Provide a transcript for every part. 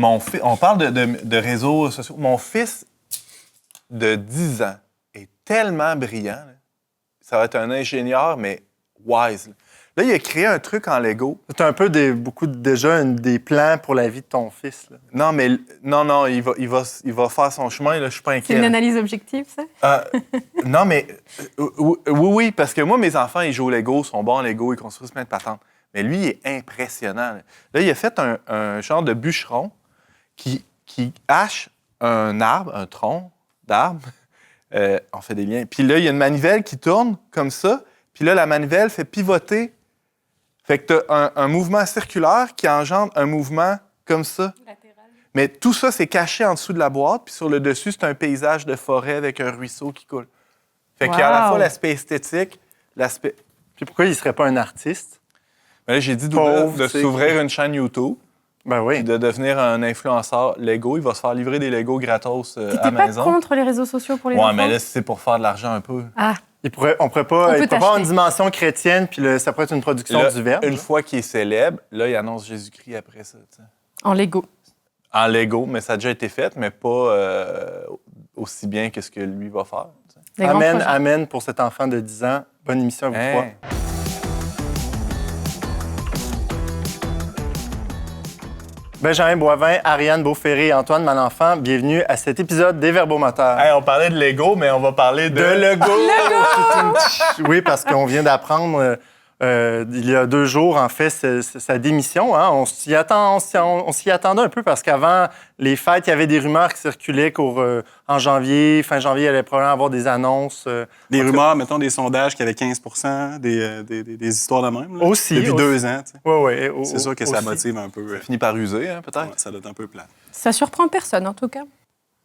On parle de réseaux sociaux. Mon fils de 10 ans est tellement brillant. Là. Ça va être un ingénieur, mais wise. Là, il a créé un truc en Lego. C'est un peu des plans pour la vie de ton fils. Là. Non, mais non, il va faire son chemin. Là, je suis pas inquiet. C'est une analyse objective, ça? Non, mais oui, parce que moi, mes enfants, ils jouent au Lego, sont bons en Lego, ils construisent plein de patentes. Mais lui, il est impressionnant. Là, il a fait un genre de bûcheron qui hache un arbre, un tronc d'arbre. On fait des liens. Puis là, il y a une manivelle qui tourne comme ça. Puis là, la manivelle fait pivoter. Fait que tu as un mouvement circulaire qui engendre un mouvement comme ça. Latéral. Mais tout ça, c'est caché en dessous de la boîte. Puis sur le dessus, c'est un paysage de forêt avec un ruisseau qui coule. Fait qu'il y a à la fois l'aspect esthétique, l'aspect... Puis pourquoi il ne serait pas un artiste? Ben là, j'ai dit de s'ouvrir une chaîne YouTube. Ben oui. Puis de devenir un influenceur Lego. Il va se faire livrer des Lego gratos à la maison. T'étais pas contre les réseaux sociaux pour les enfants? Ouais, mais là, c'est pour faire de l'argent un peu. Ah. On pourrait pas avoir une dimension chrétienne, puis ça pourrait être une production du Verbe. Une fois qu'il est célèbre, là, il annonce Jésus-Christ après ça. T'sais. En Lego. En Lego, mais ça a déjà été fait, mais pas aussi bien que ce que lui va faire. Amen pour cet enfant de 10 ans. Bonne émission à vous trois. Benjamin Boivin, Ariane Beauferré et Antoine Malenfant, bienvenue à cet épisode des Verbomoteurs. Hey, on parlait de Lego, mais on va parler de Lego! Oui, parce qu'on vient d'apprendre il y a 2 jours, en fait, sa démission. Hein. On s'y attendait un peu parce qu'avant les fêtes, il y avait des rumeurs qui circulaient en janvier, fin janvier, il allait probablement avoir des annonces. Des rumeurs, mettons, des sondages qui avaient 15 des histoires de même. Là, aussi. Depuis 2 ans. Oui. C'est sûr que ça motive un peu. Ça finit par user, hein, peut-être? Ouais, ça doit être un peu plat. Ça surprend personne, en tout cas.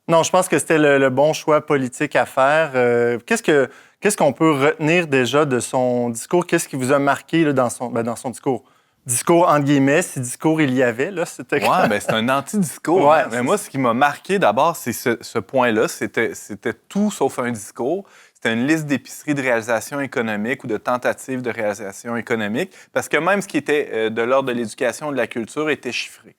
Non, je pense que c'était le bon choix politique à faire. Qu'est-ce qu'on peut retenir déjà de son discours? Qu'est-ce qui vous a marqué là, dans son discours? Discours, entre guillemets, si discours il y avait, là, c'était... Oui, bien, c'est un anti-discours. Ouais, hein. Mais moi, ce qui m'a marqué d'abord, c'est ce point-là. C'était tout sauf un discours. C'était une liste d'épiceries de réalisation économique ou de tentatives de réalisation économique, parce que même ce qui était de l'ordre de l'éducation ou de la culture était chiffré.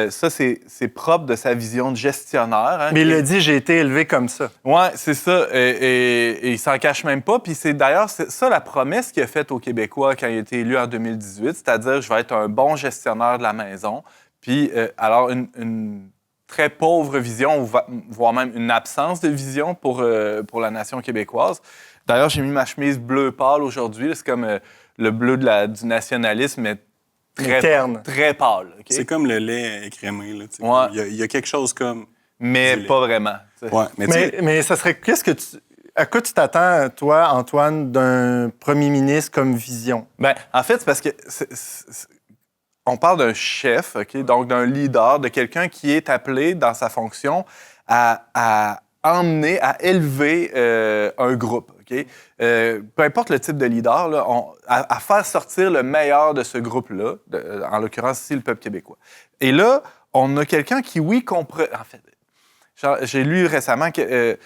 Ça, c'est propre de sa vision de gestionnaire. Hein, mais il a dit « j'ai été élevé comme ça ». Oui, c'est ça. Et il s'en cache même pas. Puis c'est d'ailleurs ça la promesse qu'il a faite aux Québécois quand il a été élu en 2018, c'est-à-dire je vais être un bon gestionnaire de la maison. Puis alors une très pauvre vision, voire même une absence de vision pour la nation québécoise. D'ailleurs, j'ai mis ma chemise bleu pâle aujourd'hui. C'est comme le bleu du nationalisme, mais très pâle. Okay? C'est comme le lait écrémé. Là, ouais. Il y a quelque chose comme... Mais pas vraiment. Ouais, mais ça serait... À quoi tu t'attends, toi, Antoine, d'un premier ministre comme vision? Bien, en fait, c'est parce que on parle d'un chef, okay? Donc d'un leader, de quelqu'un qui est appelé dans sa fonction à emmener, à élever un groupe. Okay? Peu importe le type de leader, là, à faire sortir le meilleur de ce groupe-là, en l'occurrence ici, le peuple québécois. Et là, on a quelqu'un qui, oui, comprend... En fait, j'ai lu récemment qu'il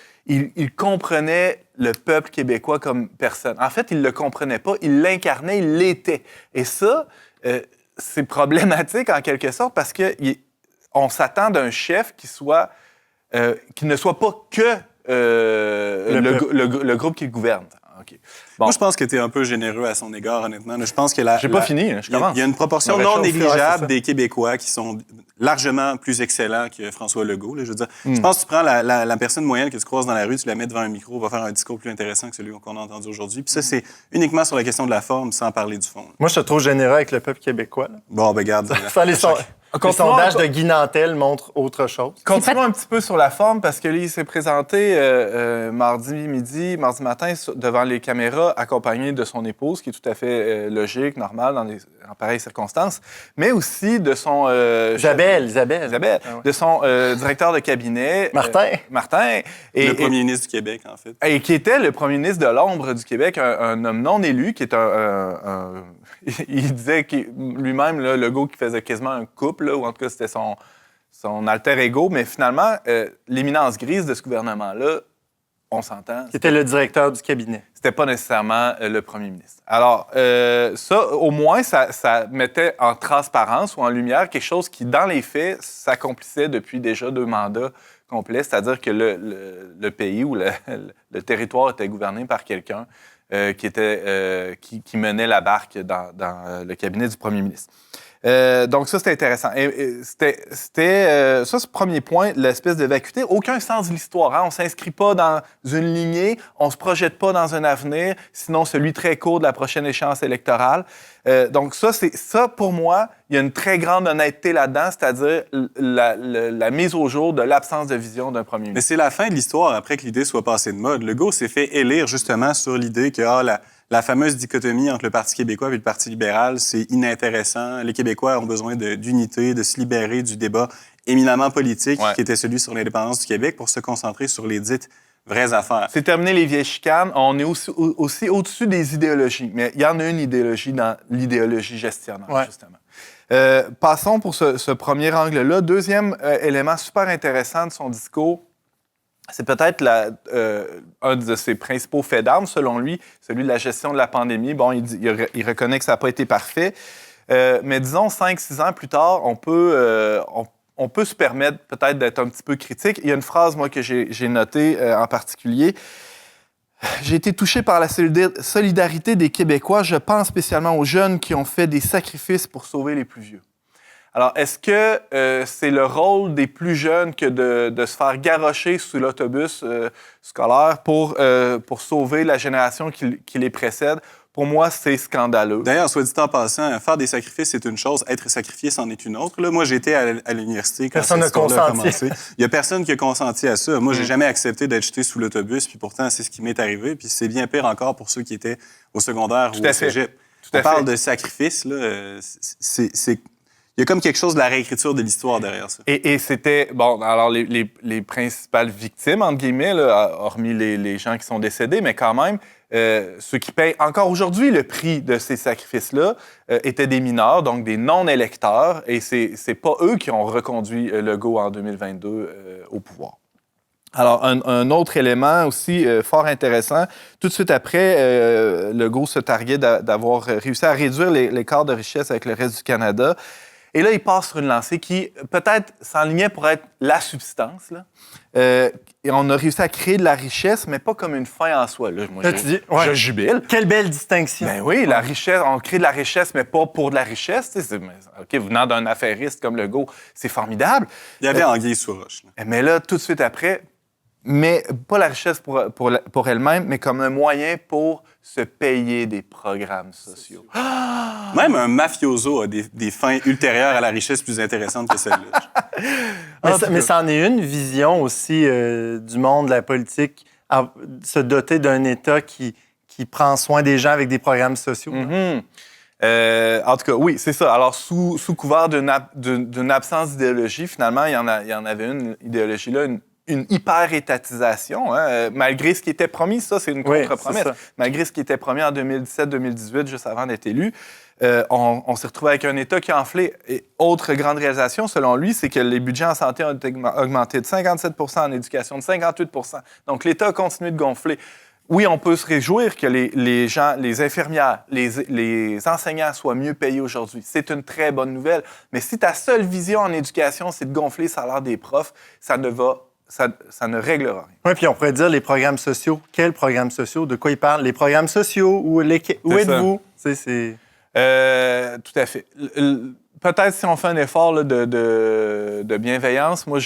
comprenait le peuple québécois comme personne. En fait, il ne le comprenait pas, il l'incarnait, il l'était. Et ça, c'est problématique en quelque sorte parce qu'on s'attend d'un chef qui ne soit pas que le groupe qui gouverne. Okay. Bon. Moi, je pense que tu es un peu généreux à son égard, honnêtement. Je pense que j'ai pas fini, je commence. Il y a une proportion non négligeable des Québécois qui sont largement plus excellents que François Legault. Là, je veux dire, je pense que tu prends la personne moyenne que tu croises dans la rue, tu la mets devant un micro, va faire un discours plus intéressant que celui qu'on a entendu aujourd'hui. Puis ça, c'est uniquement sur la question de la forme, sans parler du fond. Là. Moi, je suis trop généreux avec le peuple québécois. Là. Bon, ben regarde. Les sondages de Guy Nantel montrent autre chose. Continuons un petit peu sur la forme, parce que là, il s'est présenté mardi matin, devant les caméras, accompagné de son épouse, qui est tout à fait logique, normal en pareilles circonstances, mais aussi de son... Isabelle. Ah ouais. De son directeur de cabinet... Martin. Le premier ministre du Québec, en fait. Et qui était le premier ministre de l'ombre du Québec, un homme non élu, qui est il disait lui-même, là, Legault, qui faisait quasiment un couple, là, ou en tout cas, c'était son alter ego. Mais finalement, l'éminence grise de ce gouvernement-là, on s'entend. Qui était le directeur du cabinet. C'était pas nécessairement le premier ministre. Alors, ça, au moins, ça mettait en transparence ou en lumière quelque chose qui, dans les faits, s'accomplissait depuis déjà 2 mandats complets, c'est-à-dire que le pays ou le territoire était gouverné par quelqu'un qui menait la barque dans le cabinet du premier ministre. Donc ça, c'était intéressant. C'était ça, ce premier point, l'espèce de vacuité. Aucun sens de l'histoire. Hein? On ne s'inscrit pas dans une lignée, on ne se projette pas dans un avenir, sinon celui très court de la prochaine échéance électorale. Donc ça, pour moi, il y a une très grande honnêteté là-dedans, c'est-à-dire la mise au jour de l'absence de vision d'un premier ministre. Mais c'est la fin de l'histoire après que l'idée soit passée de mode. Legault s'est fait élire justement sur l'idée que la fameuse dichotomie entre le Parti québécois et le Parti libéral, c'est inintéressant. Les Québécois ont besoin d'unité, de se libérer du débat éminemment politique qui était celui sur l'indépendance du Québec pour se concentrer sur les dites vraies affaires. C'est terminé les vieilles chicanes. On est aussi au-dessus des idéologies. Mais il y en a une idéologie dans l'idéologie gestionnaire, justement. Passons pour ce premier angle-là. Deuxième élément super intéressant de son discours, c'est peut-être un de ses principaux faits d'armes, selon lui, celui de la gestion de la pandémie. Bon, il reconnaît que ça n'a pas été parfait. Mais disons, 5-6 ans plus tard, on peut se permettre peut-être d'être un petit peu critique. Il y a une phrase, moi, que j'ai notée en particulier. « J'ai été touché par la solidarité des Québécois. Je pense spécialement aux jeunes qui ont fait des sacrifices pour sauver les plus vieux. » Alors, est-ce que c'est le rôle des plus jeunes que de se faire garrocher sous l'autobus scolaire pour sauver la génération qui les précède? Pour moi, c'est scandaleux. D'ailleurs, soit dit en passant, faire des sacrifices, c'est une chose. Être sacrifié, c'en est une autre. Là, moi, j'étais à l'université quand personne n'a consenti. Il n'y a personne qui a consenti à ça. Moi, j'ai jamais accepté d'être jeté sous l'autobus, puis pourtant, c'est ce qui m'est arrivé. Puis c'est bien pire encore pour ceux qui étaient au secondaire ou au cégep. On parle de sacrifice, là. Il y a comme quelque chose de la réécriture de l'histoire derrière ça. Et c'était, bon, alors les principales victimes, entre guillemets, là, hormis les gens qui sont décédés, mais quand même, ceux qui payent encore aujourd'hui le prix de ces sacrifices-là étaient des mineurs, donc des non-électeurs, et c'est pas eux qui ont reconduit Legault en 2022 au pouvoir. Alors, un autre élément aussi fort intéressant, tout de suite après, Legault se targuait d'avoir réussi à réduire l'écart de richesse avec le reste du Canada. Et là, il passe sur une lancée qui, peut-être, s'enlignait pour être la substance. Là. Et on a réussi à créer de la richesse, mais pas comme une fin en soi. Là, moi, je jubile. Quelle belle distinction. Ben oui, la richesse, on crée de la richesse, mais pas pour de la richesse. OK, venant d'un affairiste comme Legault, c'est formidable. Il y avait anguille sous roche. Mais là, tout de suite après, mais pas la richesse pour elle-même, mais comme un moyen pour se payer des programmes sociaux. Même un mafioso a des fins ultérieures à la richesse plus intéressantes que celle-là. Mais ça en est une vision aussi du monde de la politique, à se doter d'un État qui prend soin des gens avec des programmes sociaux. Mm-hmm. En tout cas, oui, c'est ça. Alors, sous couvert d'une absence d'idéologie, finalement, il y en avait une idéologie là, une hyper-étatisation, hein, malgré ce qui était promis. Ça, c'est une contre-promesse. Malgré ce qui était promis en 2017-2018, juste avant d'être élu, on s'est retrouvé avec un État qui a enflé. Et autre grande réalisation, selon lui, c'est que les budgets en santé ont augmenté de 57 % en éducation, de 58 %. Donc, l'État a continué de gonfler. Oui, on peut se réjouir que les gens, les infirmières, les enseignants soient mieux payés aujourd'hui. C'est une très bonne nouvelle. Mais si ta seule vision en éducation, c'est de gonfler le salaire des profs, ça ne réglera rien. Oui, puis on pourrait dire les programmes sociaux. Quels programmes sociaux? De quoi ils parlent? Les programmes sociaux? Où êtes-vous? Tout à fait. Peut-être si on fait un effort là, de bienveillance, moi,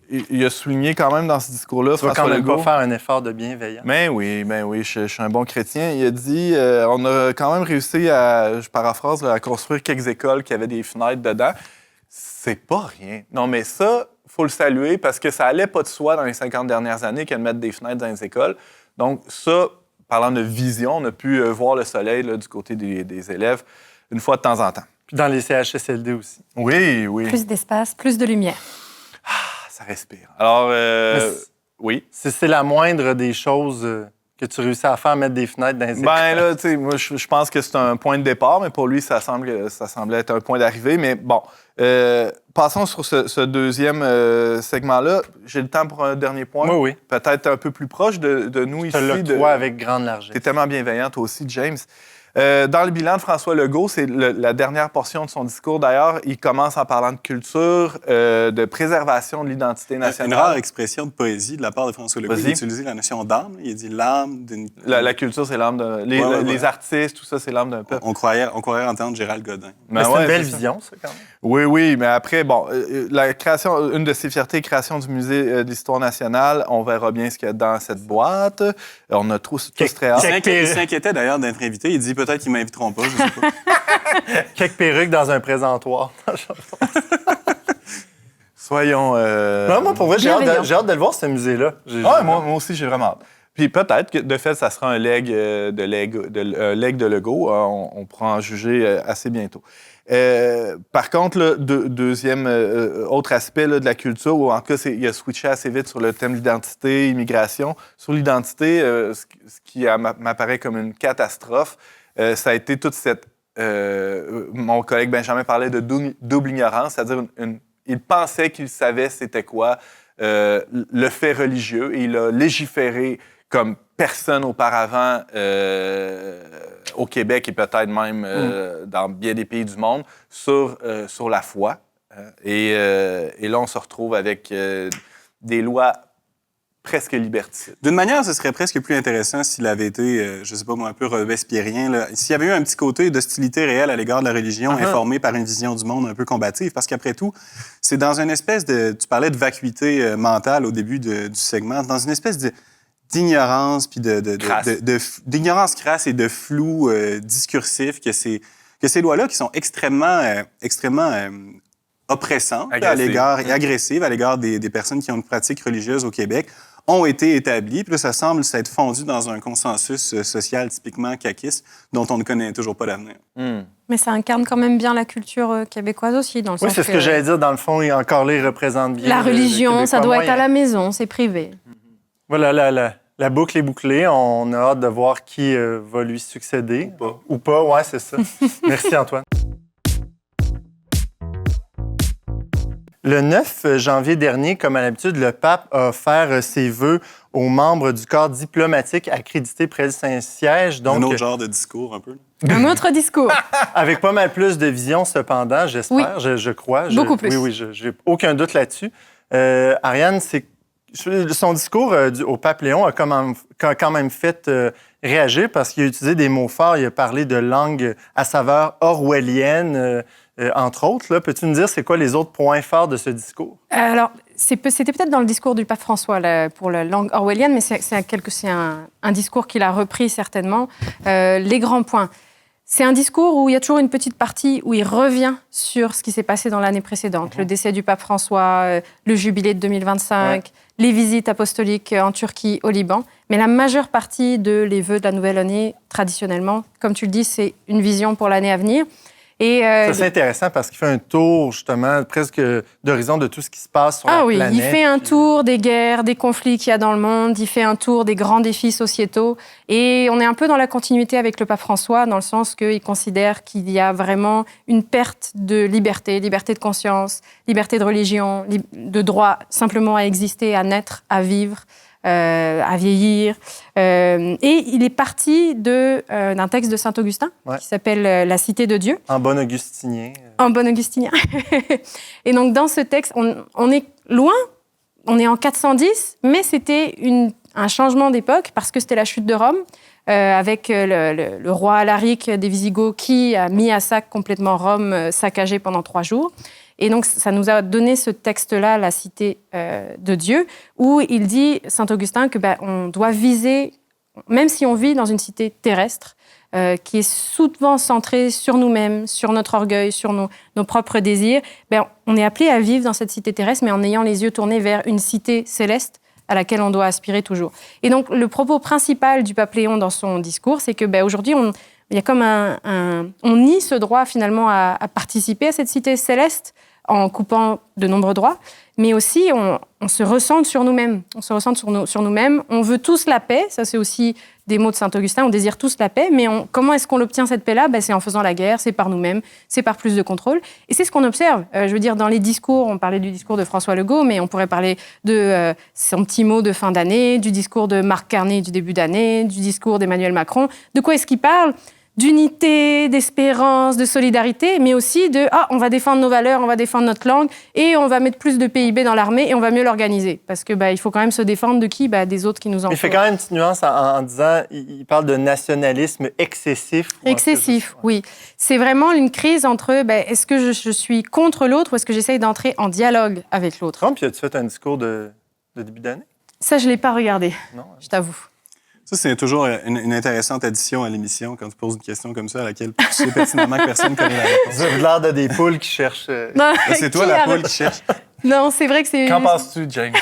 il a souligné quand même dans ce discours-là, tu vas François quand même Legault, pas faire un effort de bienveillance. Ben oui, je suis un bon chrétien. Il a dit, on a quand même réussi à, je paraphrase, à construire quelques écoles qui avaient des fenêtres dedans. C'est pas rien. Non, mais ça, il faut le saluer parce que ça allait pas de soi dans les 50 dernières années qu'il y a de mettre des fenêtres dans les écoles. Donc ça, parlant de vision, on a pu voir le soleil là, du côté des élèves une fois de temps en temps. Puis dans les CHSLD aussi. Oui. Plus d'espace, plus de lumière. Ah, ça respire. Alors, oui. C'est la moindre des choses que tu réussis à faire mettre des fenêtres dans les écoles? Ben là, tu sais, moi, je pense que c'est un point de départ, mais pour lui, ça semblait être un point d'arrivée. Mais bon, passons sur ce deuxième segment-là. J'ai le temps pour un dernier point. Oui. Peut-être un peu plus proche de nous ici. Je le crois avec grande largesse. T'es tellement bienveillant, toi aussi, James. Dans le bilan de François Legault, c'est la dernière portion de son discours, d'ailleurs, il commence en parlant de culture, de préservation de l'identité nationale. Une rare expression de poésie de la part de François Legault. Il a utilisé la notion d'âme. Il a dit l'âme d'une... La culture, c'est l'âme de... Les artistes, tout ça, c'est l'âme d'un peuple. On croirait entendre Gérald Godin. Mais c'est une belle vision, ça, quand même. Oui, mais après, bon, une de ses fiertés, création du Musée d'histoire nationale, on verra bien ce qu'il y a dans cette boîte. On a tous très hâte. Il s'inquiétait d'ailleurs d'être invité. Il dit peut-être qu'ils ne m'inviteront pas, je ne sais pas. Quelques perruques dans un présentoir. Soyons... Non, moi, pour vrai, j'ai hâte de le voir, ce musée-là. Moi aussi, j'ai vraiment hâte. Puis peut-être que, de fait, ça sera un leg de Legault. On pourra en juger assez bientôt. Par contre, deuxième autre aspect là, de la culture, où en tout cas, il a switché assez vite sur le thème de l'identité, immigration. Sur l'identité, ce qui m'apparaît comme une catastrophe, ça a été toute cette... mon collègue Benjamin parlait de double ignorance, c'est-à-dire il pensait qu'il savait c'était quoi le fait religieux, et il a légiféré comme personne auparavant au Québec et peut-être même dans bien des pays du monde sur la foi. Et là, on se retrouve avec des lois presque liberticides. D'une manière, ce serait presque plus intéressant s'il avait été, je sais pas moi, un peu robespierrien. Là. S'il y avait eu un petit côté d'hostilité réelle à l'égard de la religion, informé par une vision du monde un peu combative, parce qu'après tout, c'est dans une espèce de... Tu parlais de vacuité mentale au début du segment, dans une espèce d'ignorance, puis d'ignorance crasse et de flou discursif que ces lois-là, qui sont extrêmement oppressantes à l'égard et agressives à l'égard des personnes qui ont une pratique religieuse au Québec, ont été établies. Puis là, ça semble s'être fondu dans un consensus social typiquement caquiste dont on ne connaît toujours pas l'avenir. Mais ça incarne quand même bien la culture québécoise aussi, dans le sens Oui, c'est ce que j'allais dire. Dans le fond, encore là, il représente bien... La religion, ça doit être à la maison, c'est privé. Voilà, la boucle est bouclée. On a hâte de voir qui va lui succéder. Ou pas, ouais, c'est ça. Merci, Antoine. Le 9 janvier dernier, comme à l'habitude, le pape a offert ses vœux aux membres du corps diplomatique accrédité près du Saint-Siège. Donc, un autre genre de discours, un peu. Un autre discours. Avec pas mal plus de vision, cependant, j'espère, oui. je crois. Beaucoup plus. Oui, j'ai aucun doute là-dessus. Ariane, son discours au pape Léon a quand même fait réagir parce qu'il a utilisé des mots forts. Il a parlé de langue à saveur orwellienne, entre autres. Là. Peux-tu nous dire c'est quoi les autres points forts de ce discours? Alors, c'était peut-être dans le discours du pape François là, pour la langue orwellienne, mais c'est un discours qu'il a repris certainement. Les grands points. C'est un discours où il y a toujours une petite partie où il revient sur ce qui s'est passé dans l'année précédente. Le décès du pape François, le jubilé de 2025, les visites apostoliques en Turquie, au Liban. Mais la majeure partie les vœux de la nouvelle année, traditionnellement, comme tu le dis, c'est une vision pour l'année à venir. Et, ça, c'est intéressant parce qu'il fait un tour, justement, presque d'horizon de tout ce qui se passe sur la planète. Il fait un tour des guerres, des conflits qu'il y a dans le monde, il fait un tour des grands défis sociétaux. Et on est un peu dans la continuité avec le pape François, dans le sens qu'il considère qu'il y a vraiment une perte de liberté de conscience, liberté de religion, de droit simplement à exister, à naître, à vivre, à vieillir. Et il est parti d'un texte de Saint-Augustin qui s'appelle « La cité de Dieu ». En bon augustinien. En bon augustinien. Et donc, dans ce texte, on est loin, on est en 410, mais c'était un changement d'époque parce que c'était la chute de Rome, avec le roi Alaric des Visigoths qui a mis à sac complètement Rome, saccagée pendant 3 jours. Et donc, ça nous a donné ce texte-là, la cité de Dieu, où il dit, Saint-Augustin, que on doit viser, même si on vit dans une cité terrestre, qui est souvent centrée sur nous-mêmes, sur notre orgueil, sur nos propres désirs, on est appelé à vivre dans cette cité terrestre, mais en ayant les yeux tournés vers une cité céleste à laquelle on doit aspirer toujours. Et donc, le propos principal du pape Léon dans son discours, c'est que aujourd'hui, il y a comme on nie ce droit finalement à participer à cette cité céleste en coupant de nombreux droits. mais aussi on se ressente sur nous-mêmes. On se ressente sur nous-mêmes. On veut tous la paix. Ça, c'est aussi des mots de Saint-Augustin. On désire tous la paix, mais comment est-ce qu'on l'obtient, cette paix-là? C'est en faisant la guerre, c'est par nous-mêmes, c'est par plus de contrôle. Et c'est ce qu'on observe. Je veux dire, dans les discours, on parlait du discours de François Legault, mais on pourrait parler de son petit mot de fin d'année, du discours de Marc Carney du début d'année, du discours d'Emmanuel Macron. De quoi est-ce qu'il parle? D'unité, d'espérance, de solidarité, mais aussi on va défendre nos valeurs, on va défendre notre langue et on va mettre plus de PIB dans l'armée et on va mieux l'organiser. Parce que il faut quand même se défendre de qui? Des autres qui nous entourent. Il fait quand même une petite nuance en disant, il parle de nationalisme excessif. Excessif, oui. C'est vraiment une crise entre est-ce que je suis contre l'autre ou est-ce que j'essaye d'entrer en dialogue avec l'autre? Trump, as-tu fait un discours de début d'année? Ça, je ne l'ai pas regardé, je t'avoue. Ça, c'est toujours une intéressante addition à l'émission quand tu poses une question comme ça à laquelle tu sais pertinemment que personne ne connaît la réponse. Vous avez l'air de des poules qui cherchent... Non, c'est toi la poule qui cherche. Non, c'est vrai que c'est... Qu'en penses-tu, James?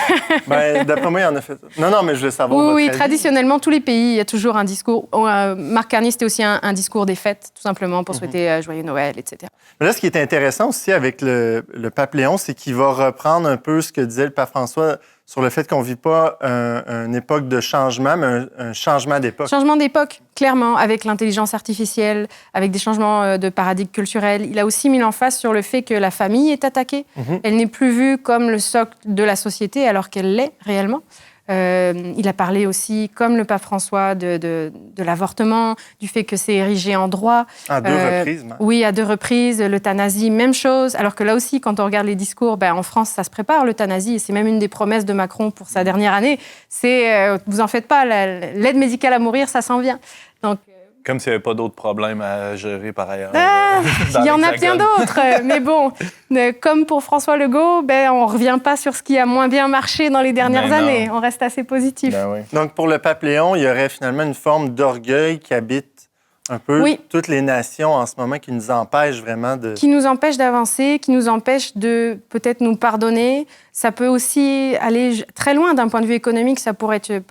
D'après moi, il en a fait... Non, mais je veux savoir Oui, votre avis. Traditionnellement, tous les pays, il y a toujours un discours. Marc Carney, c'était aussi un discours des fêtes, tout simplement, pour souhaiter joyeux Noël, etc. Mais là, ce qui est intéressant aussi avec le pape Léon, c'est qu'il va reprendre un peu ce que disait le pape François sur le fait qu'on ne vit pas une époque de changement, mais un changement d'époque. Changement d'époque, clairement, avec l'intelligence artificielle, avec des changements de paradigme culturel. Il a aussi mis l'emphase sur le fait que la famille est attaquée. Elle n'est plus vue comme le socle de la société, alors qu'elle l'est réellement. Il a parlé aussi, comme le pape François, de l'avortement, du fait que c'est érigé en droit. À 2 reprises, même. Oui, à 2 reprises. L'euthanasie, même chose. Alors que là aussi, quand on regarde les discours, en France, ça se prépare, l'euthanasie. Et c'est même une des promesses de Macron pour sa dernière année. C'est, vous en faites pas, l'aide médicale à mourir, ça s'en vient. Donc, Comme s'il n'y avait pas d'autres problèmes à gérer par ailleurs. Il y en a bien d'autres. Mais bon, comme pour François Legault, on ne revient pas sur ce qui a moins bien marché dans les dernières années. On reste assez positif. Oui. Donc, pour le pape Léon, il y aurait finalement une forme d'orgueil qui habite un peu toutes les nations en ce moment, qui nous empêche vraiment de... Qui nous empêche d'avancer, qui nous empêche de peut-être nous pardonner. Ça peut aussi aller très loin d'un point de vue économique. Ça pourrait être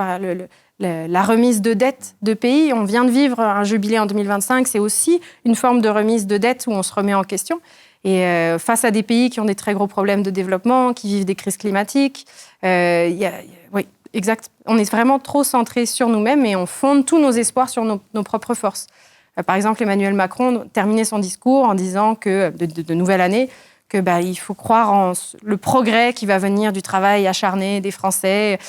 la remise de dette de pays. On vient de vivre un jubilé en 2025. C'est aussi une forme de remise de dette où on se remet en question. Et face à des pays qui ont des très gros problèmes de développement, qui vivent des crises climatiques, oui, exact. On est vraiment trop centré sur nous-mêmes et on fonde tous nos espoirs sur nos propres forces. Par exemple, Emmanuel Macron terminait son discours en disant que, de nouvelle année, que il faut croire en le progrès qui va venir du travail acharné des Français,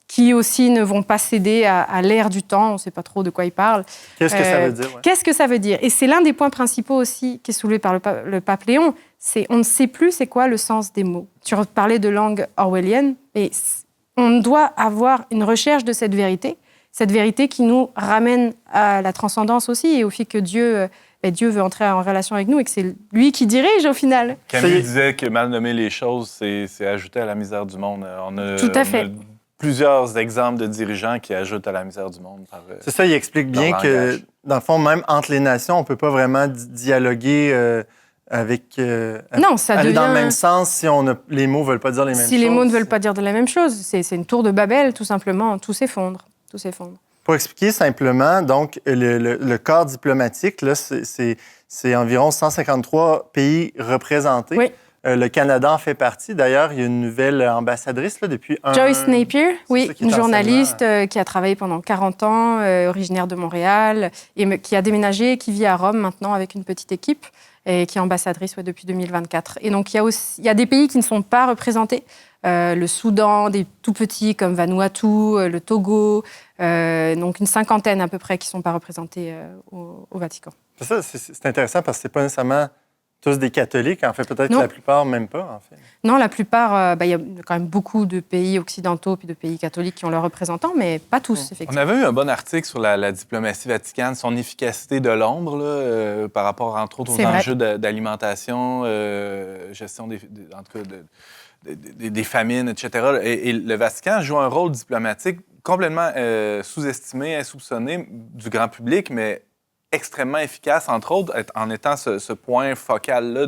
qui aussi ne vont pas céder à l'ère du temps. On ne sait pas trop de quoi il parle. Qu'est-ce que ça veut dire? Qu'est-ce que ça veut dire? Et c'est l'un des points principaux aussi qui est soulevé par le pape Léon. C'est on ne sait plus c'est quoi le sens des mots. Tu parlais de langue orwellienne, et on doit avoir une recherche de cette vérité qui nous ramène à la transcendance aussi et au fait que Dieu veut entrer en relation avec nous et que c'est lui qui dirige au final. Camille disait que mal nommer les choses, c'est ajouter à la misère du monde. Tout à fait. On a plusieurs exemples de dirigeants qui ajoutent à la misère du monde. C'est ça, il explique bien que, dans le fond, même entre les nations, on ne peut pas vraiment dialoguer avec... non, ça aller devient... dans le même sens si les mots ne veulent pas dire les mêmes choses. Si les mots ne veulent pas dire de la même chose, c'est une tour de Babel, tout simplement. Tout s'effondre. Pour expliquer simplement, donc, le corps diplomatique, là, c'est environ 153 pays représentés. Oui. Le Canada en fait partie. D'ailleurs, il y a une nouvelle ambassadrice là, depuis Joyce Napier, oui, une journaliste qui a travaillé pendant 40 ans, originaire de Montréal, et qui a déménagé et qui vit à Rome maintenant avec une petite équipe, et qui est ambassadrice depuis 2024. Et donc, il y a des pays qui ne sont pas représentés. Le Soudan, des tout petits comme Vanuatu, le Togo, donc une 50aine à peu près qui ne sont pas représentés au Vatican. C'est intéressant parce que ce n'est pas nécessairement tous des catholiques. En fait, peut-être que la plupart, même pas, en fait. Non, la plupart, il y a quand même beaucoup de pays occidentaux puis de pays catholiques qui ont leurs représentants, mais pas tous, effectivement. On avait eu un bon article sur la diplomatie vaticane, son efficacité de l'ombre, par rapport, entre autres, aux enjeux d'alimentation, gestion des famines, etc. Et le Vatican joue un rôle diplomatique complètement sous-estimé, insoupçonné du grand public, mais extrêmement efficace, entre autres, en étant ce point focal-là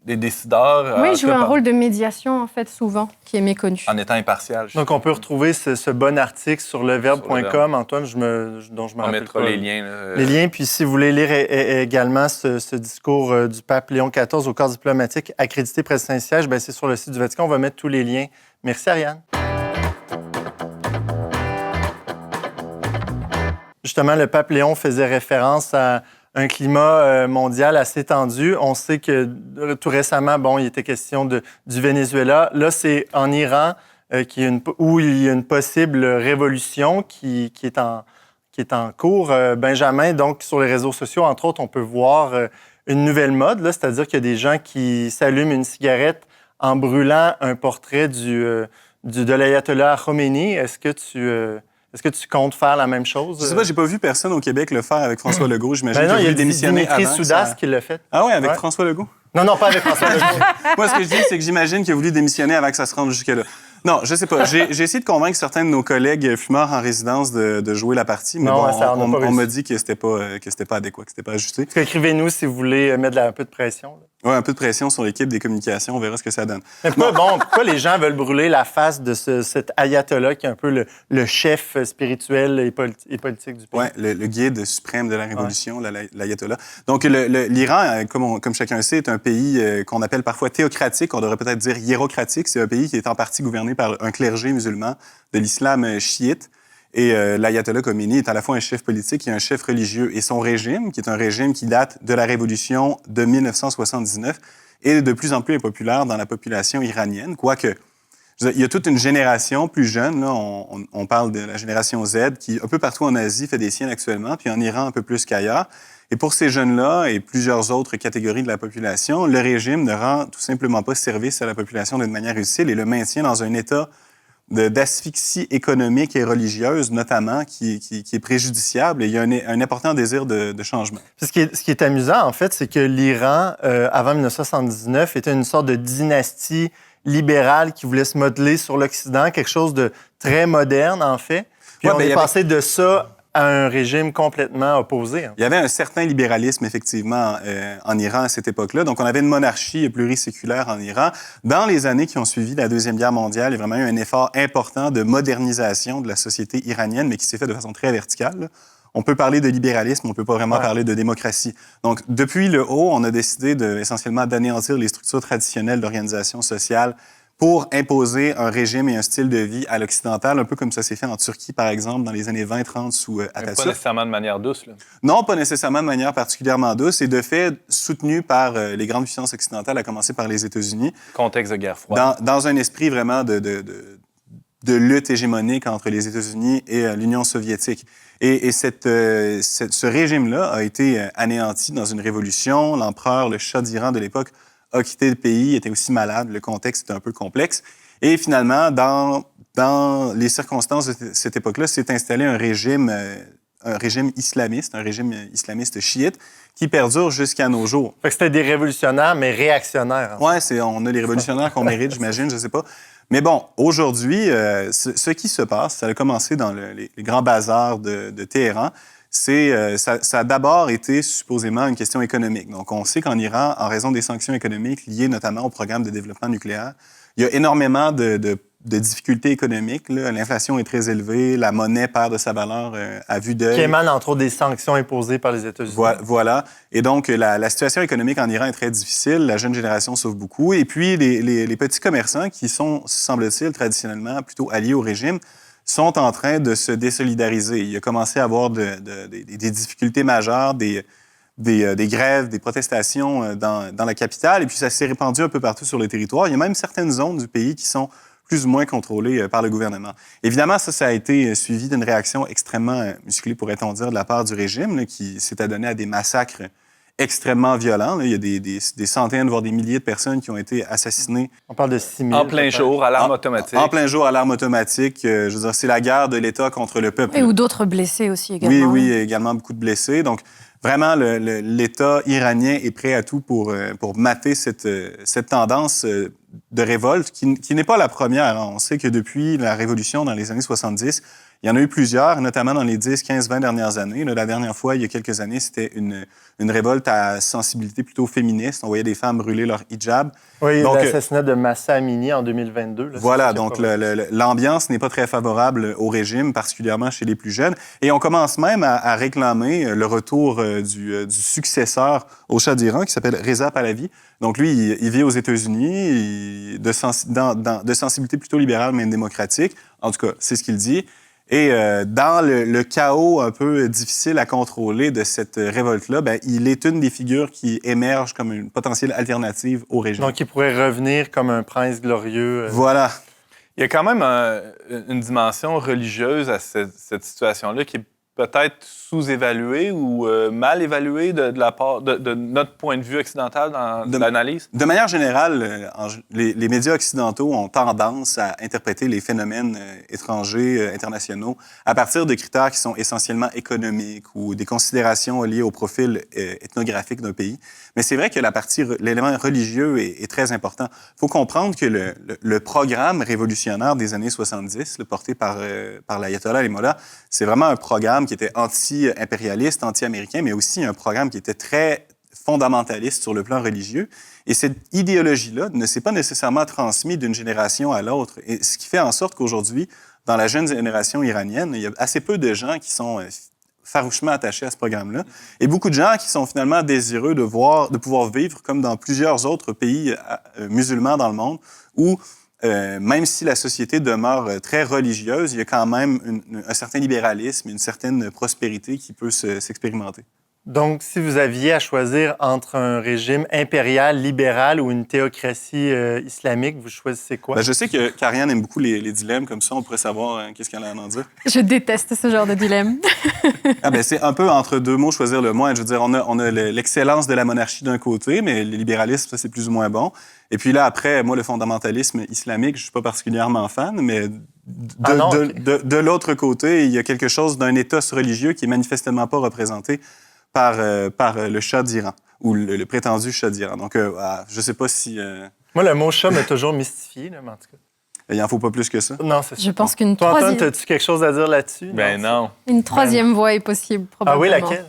des décideurs. Oui, jouer un rôle de médiation, en fait, souvent, qui est méconnu. En étant impartial. Donc, on peut retrouver ce bon article sur leverbe.com. Antoine, dont je me On rappelle mettra pas. les liens. Là. Les liens, puis si vous voulez lire également ce discours du pape Léon XIV au corps diplomatique accrédité près du Saint-Siège, bien, c'est sur le site du Vatican. On va mettre tous les liens. Merci, Ariane. Justement, le pape Léon faisait référence à un climat mondial assez tendu. On sait que tout récemment, il était question du Venezuela. Là, c'est en Iran où il y a une possible révolution qui est en cours. Benjamin, donc, sur les réseaux sociaux, entre autres, on peut voir une nouvelle mode, là, c'est-à-dire qu'il y a des gens qui s'allument une cigarette en brûlant un portrait de l'ayatollah Khomeini. Est-ce que tu comptes faire la même chose? Je sais pas, j'ai pas vu personne au Québec le faire avec François Legault. J'imagine qu'il a voulu démissionner Dimitri avant. Soudas qui l'a fait. Ah oui, avec François Legault? Non, pas avec François Legault. Moi, ce que je dis, c'est que j'imagine qu'il a voulu démissionner avant que ça se rende jusque-là. Non, je sais pas. J'ai essayé de convaincre certains de nos collègues fumeurs en résidence de jouer la partie, mais on m'a dit que c'était pas adéquat, que c'était pas ajusté. Écrivez-nous si vous voulez mettre un peu de pression. Oui, un peu de pression sur l'équipe des communications. On verra ce que ça donne. Mais pourquoi les gens veulent brûler la face de cet ayatollah qui est un peu le chef spirituel et politique du pays? Oui, le guide suprême de la révolution, l'ayatollah. Donc, l'Iran, comme chacun sait, est un pays qu'on appelle parfois théocratique. On devrait peut-être dire hiérocratique. C'est un pays qui est en partie gouverné par un clergé musulman de l'islam chiite. Et l'ayatollah Khomeini est à la fois un chef politique et un chef religieux. Et son régime, qui est un régime qui date de la révolution de 1979, est de plus en plus impopulaire dans la population iranienne. Quoique, il y a toute une génération plus jeune, là, on parle de la génération Z, qui, un peu partout en Asie, fait des siennes actuellement, puis en Iran un peu plus qu'ailleurs. Et pour ces jeunes-là et plusieurs autres catégories de la population, le régime ne rend tout simplement pas service à la population d'une manière utile et le maintient dans un état d'asphyxie économique et religieuse, notamment, qui est préjudiciable. Et il y a un important désir de changement. Ce qui est amusant, en fait, c'est que l'Iran, avant 1979, était une sorte de dynastie libérale qui voulait se modeler sur l'Occident, quelque chose de très moderne, en fait. Puis on est passé de ça à un régime complètement opposé. Il y avait un certain libéralisme, effectivement, en Iran à cette époque-là. Donc, on avait une monarchie pluriséculaire en Iran. Dans les années qui ont suivi la Deuxième Guerre mondiale, il y a vraiment eu un effort important de modernisation de la société iranienne, mais qui s'est fait de façon très verticale, là. On peut parler de libéralisme, on ne peut pas vraiment parler de démocratie. Donc, depuis le haut, on a décidé essentiellement d'anéantir les structures traditionnelles d'organisation sociale pour imposer un régime et un style de vie à l'occidental, un peu comme ça s'est fait en Turquie, par exemple, dans les années 20-30 sous Atatürk. Pas nécessairement de manière douce, là. Non, pas nécessairement de manière particulièrement douce, et de fait soutenu par les grandes puissances occidentales, à commencer par les États-Unis. Contexte de guerre froide. Dans un esprit vraiment de lutte hégémonique entre les États-Unis et l'Union soviétique. Et ce régime-là a été anéanti dans une révolution. L'empereur, le Shah d'Iran de l'époque, a quitté le pays, était aussi malade. Le contexte était un peu complexe. Et finalement, dans les circonstances de cette époque-là, s'est installé un régime islamiste, un régime islamiste chiite, qui perdure jusqu'à nos jours. Fait que c'était des révolutionnaires, mais réactionnaires. Oui, on a les révolutionnaires qu'on mérite, j'imagine, je ne sais pas. Mais bon, aujourd'hui, ce qui se passe, ça a commencé dans les grands bazars de Téhéran. Ça a d'abord été supposément une question économique. Donc, on sait qu'en Iran, en raison des sanctions économiques liées notamment au programme de développement nucléaire, il y a énormément de difficultés économiques. L'inflation est très élevée, la monnaie perd de sa valeur à vue d'œil. Qui émane, entre autres, des sanctions imposées par les États-Unis. Voilà. Et donc, la situation économique en Iran est très difficile. La jeune génération souffre beaucoup. Et puis, les petits commerçants, qui sont, semble-t-il, traditionnellement plutôt alliés au régime, sont en train de se désolidariser. Il a commencé à avoir des difficultés majeures, des grèves, des protestations dans la capitale. Et puis, ça s'est répandu un peu partout sur le territoire. Il y a même certaines zones du pays qui sont plus ou moins contrôlées par le gouvernement. Évidemment, ça a été suivi d'une réaction extrêmement musclée, pourrait-on dire, de la part du régime, là, qui s'est adonné à des massacres extrêmement violents. Là. Il y a des centaines, voire des milliers de personnes qui ont été assassinées. On parle de 6 000. En plein jour, à l'arme automatique. En plein jour, à l'arme automatique. Je veux dire, c'est la guerre de l'État contre le peuple. Et ou d'autres blessés aussi également. Oui, également beaucoup de blessés. Donc, vraiment, l'État iranien est prêt à tout pour mater cette tendance de révolte qui n'est pas la première. On sait que depuis la Révolution dans les années 70, il y en a eu plusieurs, notamment dans les 10, 15, 20 dernières années. Là, la dernière fois, il y a quelques années, c'était une révolte à sensibilité plutôt féministe. On voyait des femmes brûler leur hijab. Oui, l'assassinat de Mahsa Amini en 2022. Là, voilà, donc l'ambiance n'est pas très favorable au régime, particulièrement chez les plus jeunes. Et on commence même à réclamer le retour du successeur au Shah d'Iran, qui s'appelle Reza Pahlavi. Donc lui, il vit aux États-Unis, de sensibilité plutôt libérale, mais démocratique. En tout cas, c'est ce qu'il dit. Et dans le chaos un peu difficile à contrôler de cette révolte-là, il est une des figures qui émerge comme une potentielle alternative au régime. Donc, il pourrait revenir comme un prince glorieux. Voilà. Il y a quand même une dimension religieuse à cette situation-là qui est peut-être sous-évaluée ou mal évaluée de la part de notre point de vue occidental dans l'analyse? De manière générale, les médias occidentaux ont tendance à interpréter les phénomènes étrangers, internationaux, à partir de critères qui sont essentiellement économiques ou des considérations liées au profil ethnographique d'un pays. Mais c'est vrai que l'élément religieux est très important. Il faut comprendre que le programme révolutionnaire des années 70, porté par l'ayatollah Ali Mollah, c'est vraiment un programme qui était anti-impérialiste, anti-américain, mais aussi un programme qui était très fondamentaliste sur le plan religieux. Et cette idéologie-là ne s'est pas nécessairement transmise d'une génération à l'autre. Et ce qui fait en sorte qu'aujourd'hui, dans la jeune génération iranienne, il y a assez peu de gens qui sont farouchement attachés à ce programme-là. Et beaucoup de gens qui sont finalement désireux de pouvoir vivre comme dans plusieurs autres pays musulmans dans le monde, où même si la société demeure très religieuse, il y a quand même un certain libéralisme, une certaine prospérité qui peut s'expérimenter. Donc, si vous aviez à choisir entre un régime impérial, libéral ou une théocratie islamique, vous choisissez quoi? Je sais que Karianne aime beaucoup les dilemmes comme ça. On pourrait savoir qu'est-ce qu'elle a à en dire. Je déteste ce genre de dilemme. C'est un peu entre deux mots, choisir le moins. Je veux dire, on a l'excellence de la monarchie d'un côté, mais le libéralisme, ça, c'est plus ou moins bon. Et puis là, après, moi, le fondamentalisme islamique, je suis pas particulièrement fan, mais de l'autre côté, il y a quelque chose d'un ethos religieux qui est manifestement pas représenté par le Shah d'Iran, ou le prétendu Shah d'Iran. Donc, je sais pas si... Moi, le mot Shah m'a toujours mystifié, là, mais en tout cas. Il n'en faut pas plus que ça. Non, c'est ça. Je pense qu'une Toi, troisième... Antoine, as-tu quelque chose à dire là-dessus? Non. Une troisième voie est possible, probablement. Ah oui, laquelle?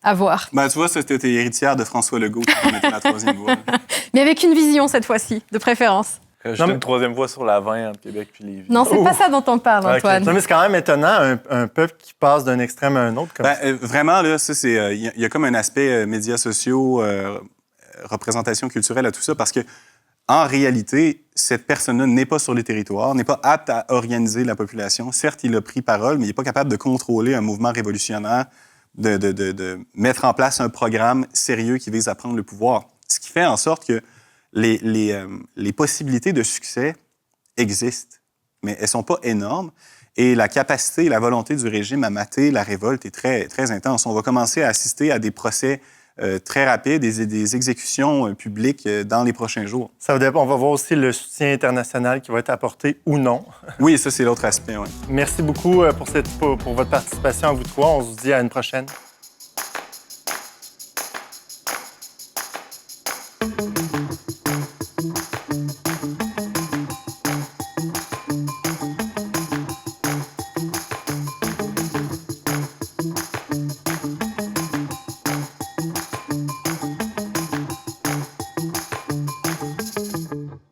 À voir. Tu vois, c'était héritière de François Legault qui mettait la troisième voie. Mais avec une vision, cette fois-ci, de préférence. J'ai une troisième voie sur la 20 entre Québec et Lévis. Non, c'est pas ça dont on parle, Antoine. Okay. Non, mais c'est quand même étonnant, un peuple qui passe d'un extrême à un autre. Comme ça. Vraiment, là, il y a comme un aspect médias sociaux, représentation culturelle à tout ça, parce que en réalité, cette personne-là n'est pas sur les territoires, n'est pas apte à organiser la population. Certes, il a pris parole, mais il n'est pas capable de contrôler un mouvement révolutionnaire, de mettre en place un programme sérieux qui vise à prendre le pouvoir. Ce qui fait en sorte que les possibilités de succès existent, mais elles ne sont pas énormes. Et la capacité et la volonté du régime à mater la révolte est très, très intense. On va commencer à assister à des procès très rapides et des exécutions publiques dans les prochains jours. Ça va, on va voir aussi le soutien international qui va être apporté ou non. Oui, ça, c'est l'autre aspect. Ouais. Merci beaucoup pour votre participation à vous trois. On se dit à une prochaine.